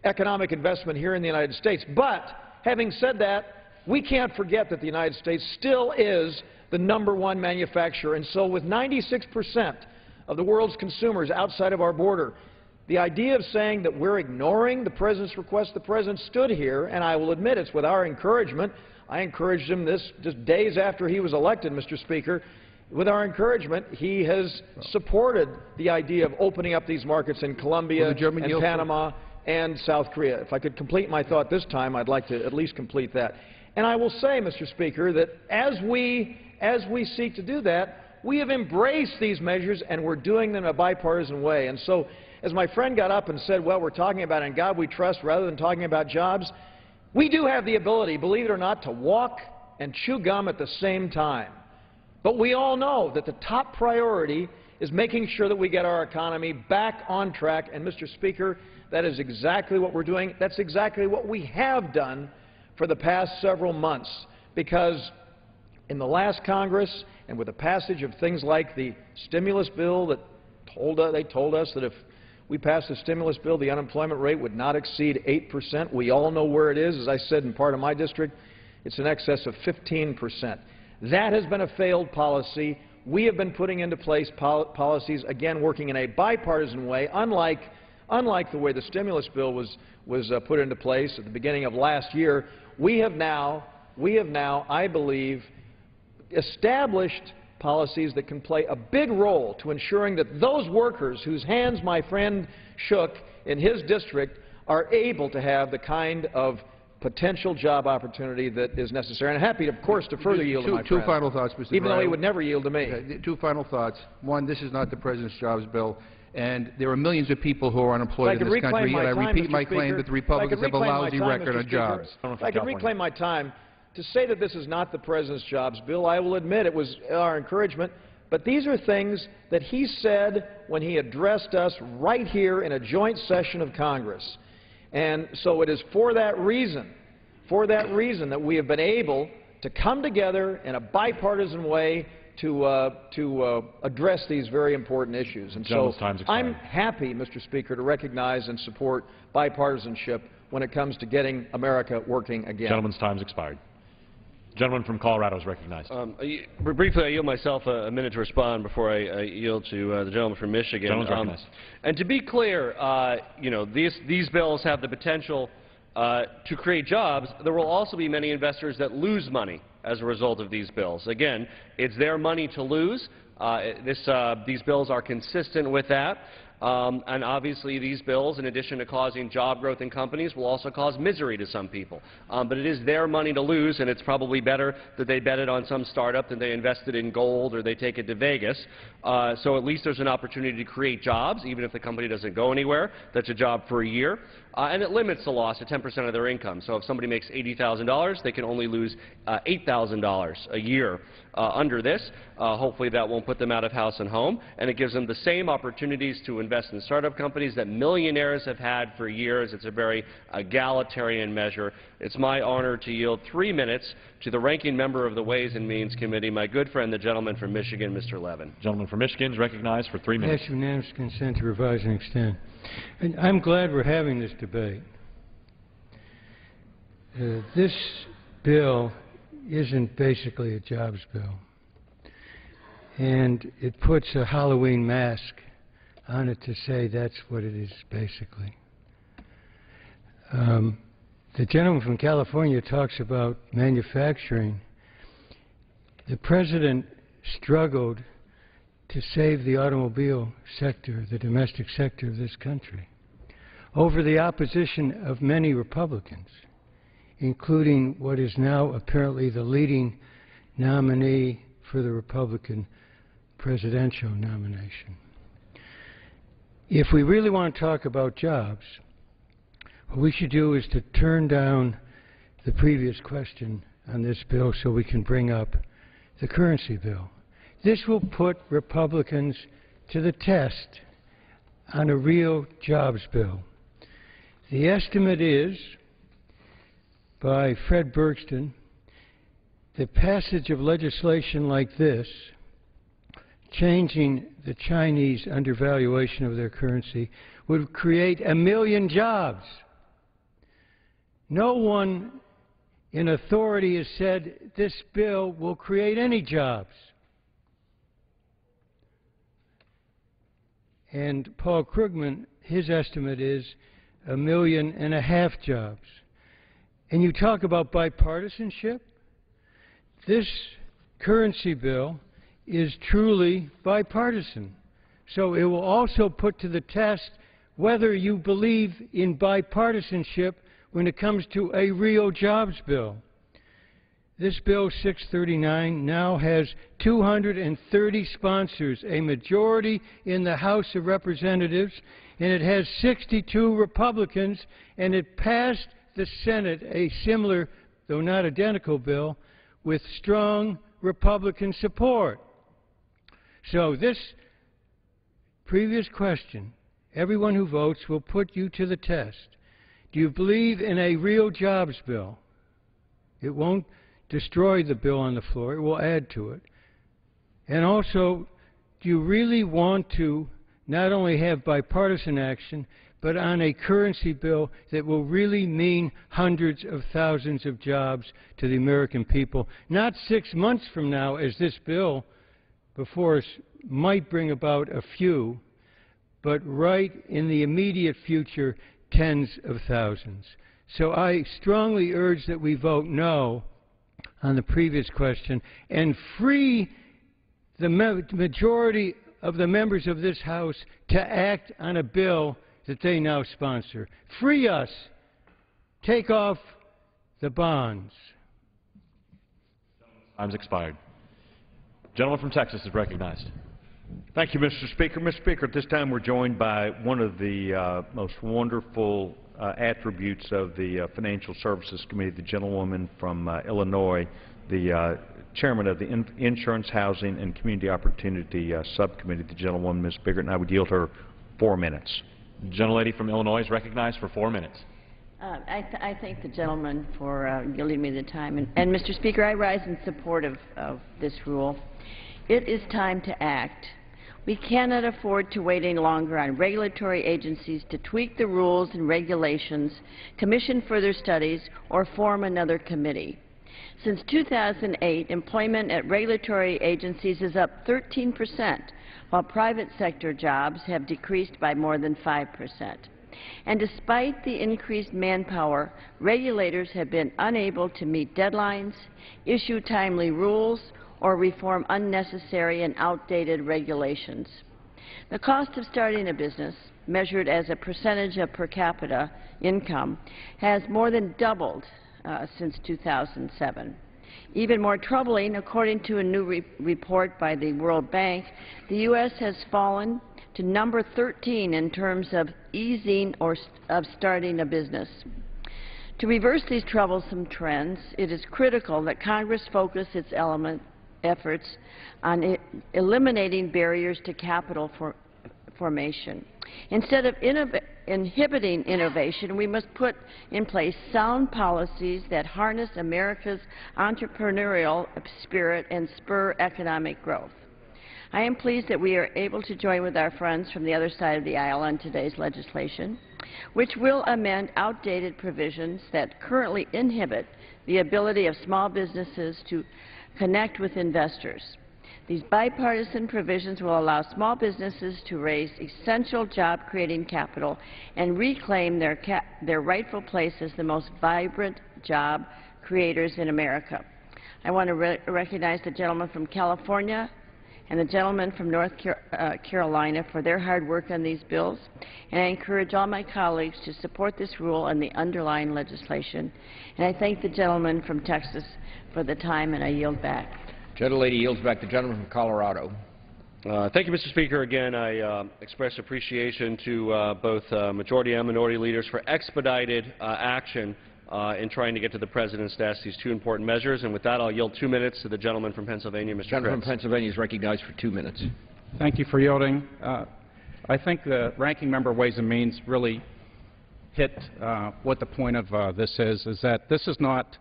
economic investment here in the United States. But, having said that, we can't forget that the United States still is the #1 manufacturer. And so with 96% of the world's consumers outside of our border, the idea of saying that we're ignoring the President's request, the President stood here, and I will admit it's with our encouragement. I encouraged him this just days after he was elected, Mr. Speaker. With our encouragement, he has supported the idea of opening up these markets in Colombia and Panama and South Korea. If I could complete my thought this time, I'd like to at least complete that. And I will say, Mr. Speaker, that as we seek to do that, we have embraced these measures and we're doing them in a bipartisan way. And so, as my friend got up and said, well, we're talking about in God we trust rather than talking about jobs, we do have the ability, believe it or not, to walk and chew gum at the same time. But we all know that the top priority is making sure that we get our economy back on track. And, Mr. Speaker, that is exactly what we're doing. That's exactly what we have done for the past several months, because in the last Congress and with the passage of things like the stimulus bill that they told us that if we passed the stimulus bill, the unemployment rate would not exceed 8%. We all know where it is. As I said in part of my district, it's in excess of 15%. That has been a failed policy. We have been putting into place policies, again, working in a bipartisan way, unlike the way the stimulus bill was put into place at the beginning of last year. We have now we have now, I believe, established policies that can play a big role to ensuring that those workers whose hands my friend shook in his district are able to have the kind of potential job opportunity that is necessary. And I'm happy, of course, to further yield to my friend. Two final thoughts, Mr. Even though he DREIER. would never yield to me. Two final thoughts. One, this is not the President's jobs bill, and there are millions of people who are unemployed in this country, yet I repeat my claim that the Republicans have a lousy record on jobs. If I could reclaim my time to say that this is not the President's jobs bill, I will admit it was our encouragement, but these are things that he said when he addressed us right here in a joint session of Congress. And so it is for that reason that we have been able to come together in a bipartisan way to address these very important issues. And so I'm happy, Mr. Speaker, to recognize and support bipartisanship when it comes to getting America working again. Gentleman's time's expired. Gentleman from Colorado is recognized. Briefly, I yield myself a minute to respond before I yield to the gentleman from Michigan. Gentleman's recognized. And to be clear, you know, these bills have the potential to create jobs. There will also be many investors that lose money as a result of these bills. Again, it's their money to lose. These bills are consistent with that. And obviously these bills, in addition to causing job growth in companies, will also cause misery to some people. But it is their money to lose, and it's probably better that they bet it on some startup than they invested in gold or they take it to Vegas. So at least there's an opportunity to create jobs, even if the company doesn't go anywhere. That's a job for a year. And it limits the loss to 10% of their income. So if somebody makes $80,000, they can only lose $8,000 a year under this. Hopefully that won't put them out of house and home. And it gives them the same opportunities to invest in startup companies that millionaires have had for years. It's a very egalitarian measure. It's my honor to yield 3 minutes to the ranking member of the Ways and Means Committee, my good friend, the gentleman from Michigan, Mr. Levin. Gentleman from Michigan is recognized for 3 minutes. Ask unanimous consent to revise and extend. And I'm glad we're having this debate. This bill isn't basically a jobs bill. And it puts a Halloween mask on it to say that's what it is basically. The gentleman from California talks about manufacturing. The President struggled to save the automobile sector, the domestic sector of this country, over the opposition of many Republicans, including what is now apparently the leading nominee for the Republican presidential nomination. If we really want to talk about jobs, what we should do is to turn down the previous question on this bill so we can bring up the currency bill. This will put Republicans to the test on a real jobs bill. The estimate is, by Fred Bergston, the passage of legislation like this, changing the Chinese undervaluation of their currency, would create 1 million jobs. No one in authority has said this bill will create any jobs. And Paul Krugman, his estimate is 1.5 million jobs. And you talk about bipartisanship? This currency bill is truly bipartisan. So it will also put to the test whether you believe in bipartisanship when it comes to a real jobs bill. This bill 639 now has 230 sponsors, a majority in the House of Representatives, and it has 62 Republicans, and it passed the Senate a similar, though not identical, bill with strong Republican support. So this previous question, everyone who votes will put you to the test. Do you believe in a real jobs bill? It won't destroy the bill on the floor. It will add to it. And also, do you really want to not only have bipartisan action, but on a currency bill that will really mean hundreds of thousands of jobs to the American people, not 6 months from now, as this bill before us might bring about a few, but right in the immediate future, tens of thousands. So I strongly urge that we vote no on the previous question and free the majority of the members of this House to act on a bill that they now sponsor. Free us. Take off the bonds. Time's expired. Gentleman from Texas is recognized. Thank you, Mr. Speaker. Mr. Speaker, at this time we're joined by one of the most wonderful attributes of the Financial Services Committee, the gentlewoman from Illinois, the chairman of the Insurance, Housing, and Community Opportunity Subcommittee, the gentlewoman, Ms. Biggert, and I would yield her 4 minutes. The gentlelady from Illinois is recognized for 4 minutes. I thank the gentleman for yielding me the time. And Mr. Speaker, I rise in support of this rule. It is time to act. We cannot afford to wait any longer on regulatory agencies to tweak the rules and regulations, commission further studies, or form another committee. Since 2008, employment at regulatory agencies is up 13%, while private sector jobs have decreased by more than 5%. And despite the increased manpower, regulators have been unable to meet deadlines, issue timely rules, or reform unnecessary and outdated regulations. The cost of starting a business, measured as a percentage of per capita income, has more than doubled since 2007. Even more troubling, according to a new report by the World Bank, the U.S. has fallen to number 13 in terms of easing or of starting a business. To reverse these troublesome trends, it is critical that Congress focus its efforts on eliminating barriers to capital formation. Instead of inhibiting innovation, we must put in place sound policies that harness America's entrepreneurial spirit and spur economic growth. I am pleased that we are able to join with our friends from the other side of the aisle on today's legislation, which will amend outdated provisions that currently inhibit the ability of small businesses to connect with investors. These bipartisan provisions will allow small businesses to raise essential job-creating capital and reclaim their rightful place as the most vibrant job creators in America. I want to recognize the gentleman from California and the gentleman from North Carolina for their hard work on these bills, and I encourage all my colleagues to support this rule and the underlying legislation. And I thank the gentleman from Texas for the time, and I yield back. Gentlelady yields back. The gentleman from Colorado. Thank you, Mr. Speaker. Again, I express appreciation to both majority and minority leaders for expedited action in trying to get to the President's desk these two important measures. And with that, I'll yield 2 minutes to the gentleman from Pennsylvania, Mr. CRITZ. Gentleman from Pennsylvania is recognized for 2 minutes. Thank you for yielding. I think the ranking member Ways and Means really hit what the point of this is that this is not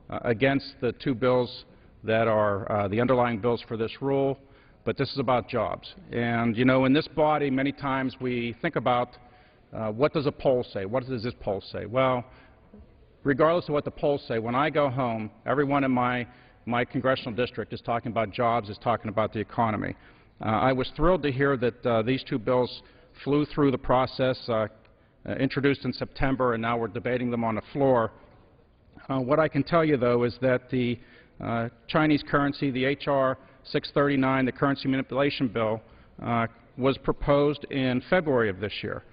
against the two bills that are the underlying bills for this rule, but this is about jobs. And, you know, in this body, many times we think about what does a poll say? What does this poll say? Well, regardless of what the polls say, when I go home, everyone in my congressional district is talking about jobs, is talking about the economy. I was thrilled to hear that these two bills flew through the process, introduced in September, and now we're debating them on the floor. What I can tell you, though, is that the Chinese currency, the H.R. 639, the currency manipulation bill, was proposed in February of this year.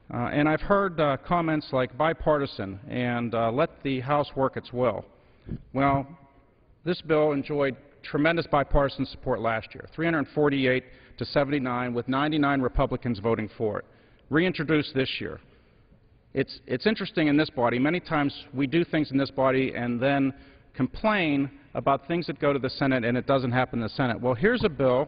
And I've heard comments like bipartisan and let the House work its will. Well, this bill enjoyed tremendous bipartisan support last year, 348 to 79, with 99 Republicans voting for it. Reintroduced this year. It's interesting in this body. Many times we do things in this body and then complain about things that go to the Senate and it doesn't happen in the Senate. Well, here's a bill,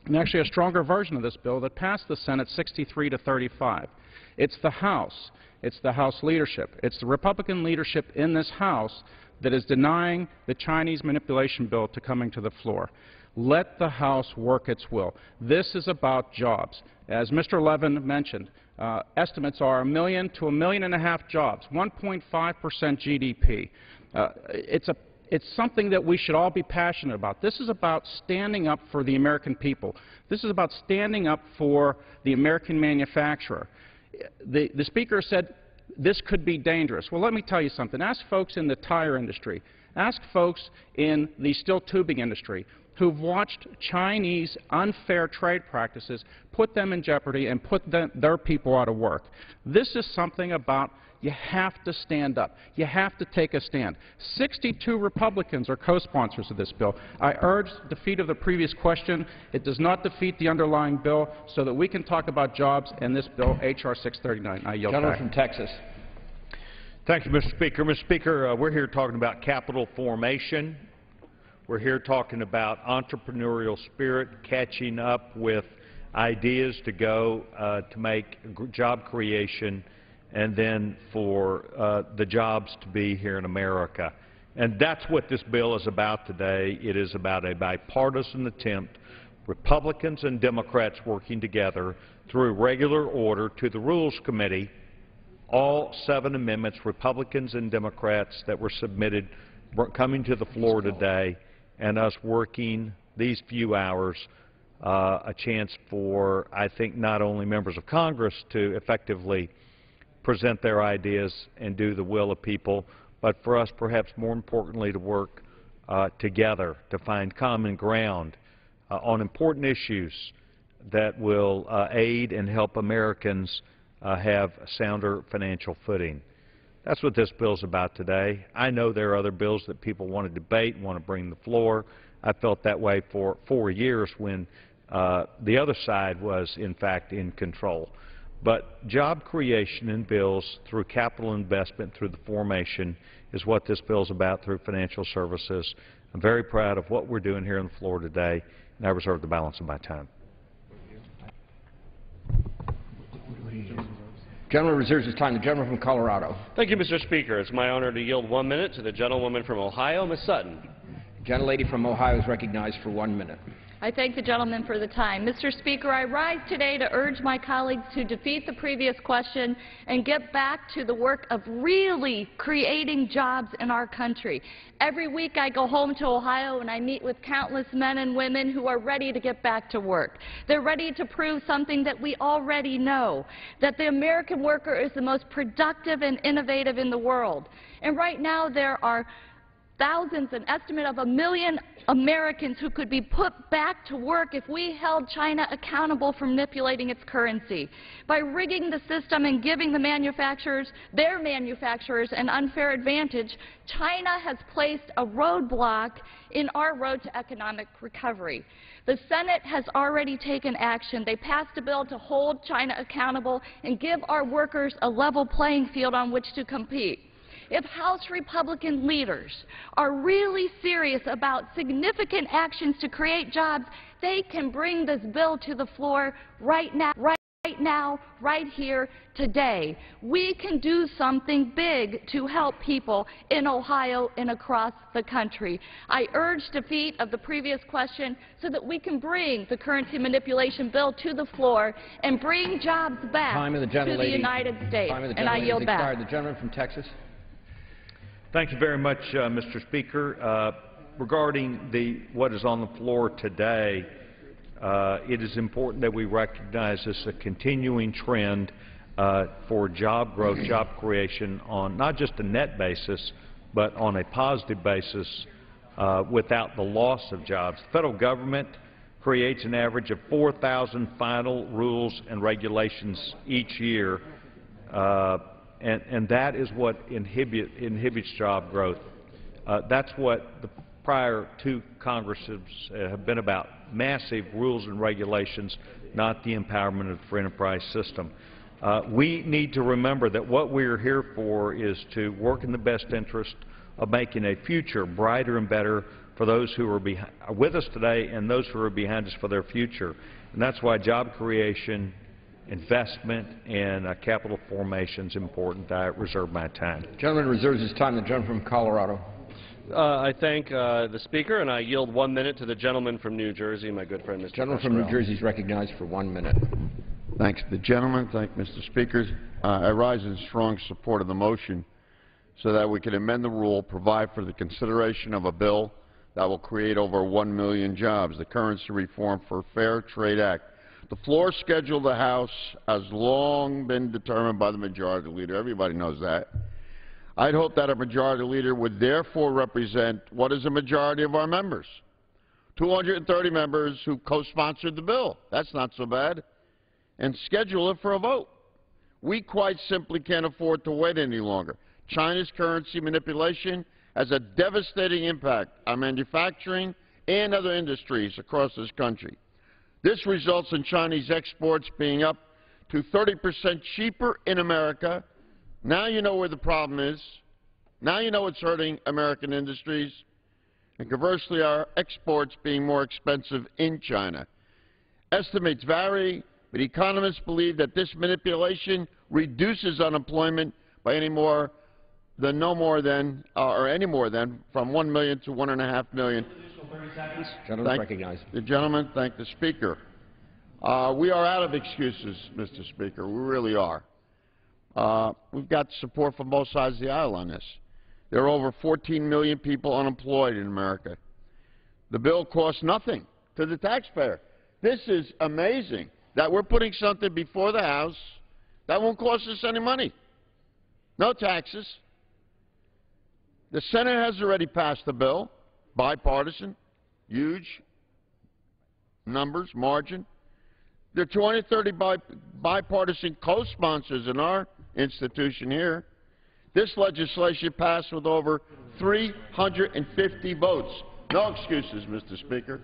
and actually a stronger version of this bill, that passed the Senate 63 to 35. It's the House. It's the House leadership. It's the Republican leadership in this House that is denying the Chinese manipulation bill to coming to the floor. Let the House work its will. This is about jobs. As Mr. Levin mentioned, estimates are 1 million to 1.5 million jobs, 1.5% GDP. It's something that we should all be passionate about. This is about standing up for the American people. This is about standing up for the American manufacturer. The Speaker said this could be dangerous. Well, let me tell you something. Ask folks in the tire industry. Ask folks in the steel tubing industry who've watched Chinese unfair trade practices put them in jeopardy and put their people out of work. This is something about you have to stand up. You have to take a stand. 62 Republicans are co-sponsors of this bill. I urge defeat of the previous question. It does not defeat the underlying bill so that we can talk about jobs and this bill, H.R. 639. I yield Gentleman back. from Texas. Thank you, Mr. Speaker. Mr. Speaker, we're here talking about capital formation. We're here talking about entrepreneurial spirit, catching up with ideas to go to make job creation and then for the jobs to be here in America. And that's what this bill is about today. It is about a bipartisan attempt, Republicans and Democrats working together through regular order to the Rules Committee, all 7 amendments, Republicans and Democrats, that were submitted coming to the floor today, and us working these few hours a chance for, I think, not only members of Congress to effectively present their ideas and do the will of people, but for us, perhaps more importantly, to work together to find common ground on important issues that will aid and help Americans have a sounder financial footing. That's what this bill is about today. I know there are other bills that people want to debate and want to bring to the floor. I felt that way for 4 years when the other side was, in fact, in control. But job creation in bills through capital investment, through the formation, is what this bill is about through financial services. I'm very proud of what we're doing here on the floor today, and I reserve the balance of my time. Gentleman reserves his time. The gentleman from Colorado. Thank you, Mr. Speaker. It's my honor to yield 1 minute to the gentlewoman from Ohio, Ms. Sutton. The gentlelady from Ohio is recognized for 1 minute. I thank the gentleman for the time. Mr. Speaker, I rise today to urge my colleagues to defeat the previous question and get back to the work of really creating jobs in our country. Every week I go home to Ohio and I meet with countless men and women who are ready to get back to work. They're ready to prove something that we already know, that the American worker is the most productive and innovative in the world. And right now there are thousands, an estimate of 1 million Americans who could be put back to work if we held China accountable for manipulating its currency. By rigging the system and giving the manufacturers, their manufacturers, an unfair advantage, China has placed a roadblock in our road to economic recovery. The Senate has already taken action. They passed a bill to hold China accountable and give our workers a level playing field on which to compete. If House Republican leaders are really serious about significant actions to create jobs, they can bring this bill to the floor right now, right here, today. We can do something big to help people in Ohio and across the country. I urge defeat of the previous question so that we can bring the currency manipulation bill to the floor and bring jobs back to the United States. And I yield back. The gentleman from Texas. Thank you very much, Mr. Speaker. Regarding what is on the floor today, it is important that we recognize this is a continuing trend for job growth, job creation on not just a net basis, but on a positive basis without the loss of jobs. The federal government creates an average of 4,000 final rules and regulations each year. And that is what inhibits job growth. That's what the prior 2 Congresses have been about, massive rules and regulations, not the empowerment of the free enterprise system. We need to remember that what we are here for is to work in the best interest of making a future brighter and better for those who are with us today and those who are behind us for their future. And that's why job creation, investment, and capital formation is important. I reserve my time. The gentleman reserves his time. The gentleman from Colorado. I thank the Speaker, and I yield 1 minute to the gentleman from New Jersey, my good friend, Mr. The gentleman from New Jersey is recognized for 1 minute. Thanks to the gentleman. Thank Mr. Speaker. I rise in strong support of the motion so that we can amend the rule, provide for the consideration of a bill that will create over 1 million jobs, the Currency Reform for Fair Trade Act. The floor schedule of the House has long been determined by the Majority Leader. Everybody knows that. I'd hope that a majority leader would therefore represent what is a majority of our members. 230 members who co-sponsored the bill. That's not so bad. And schedule it for a vote. We quite simply can't afford to wait any longer. China's currency manipulation has a devastating impact on manufacturing and other industries across this country. This results in Chinese exports being up to 30% cheaper in America. Now you know where the problem is. Now you know it's hurting American industries. And conversely, our exports being more expensive in China. Estimates vary, but economists believe that this manipulation reduces unemployment by any more than from 1 million to 1.5 million. Gentleman recognized. The gentleman thank the Speaker. We are out of excuses, Mr. Speaker. We really are. We've got support from both sides of the aisle on this. There are over 14 million people unemployed in America. The bill costs nothing to the taxpayer. This is amazing that we're putting something before the House that won't cost us any money. No taxes. The Senate has already passed the bill, bipartisan, huge numbers, margin. There are 20 or 30 bipartisan co-sponsors in our institution here. This legislation passed with over 350 votes. No excuses, Mr. Speaker.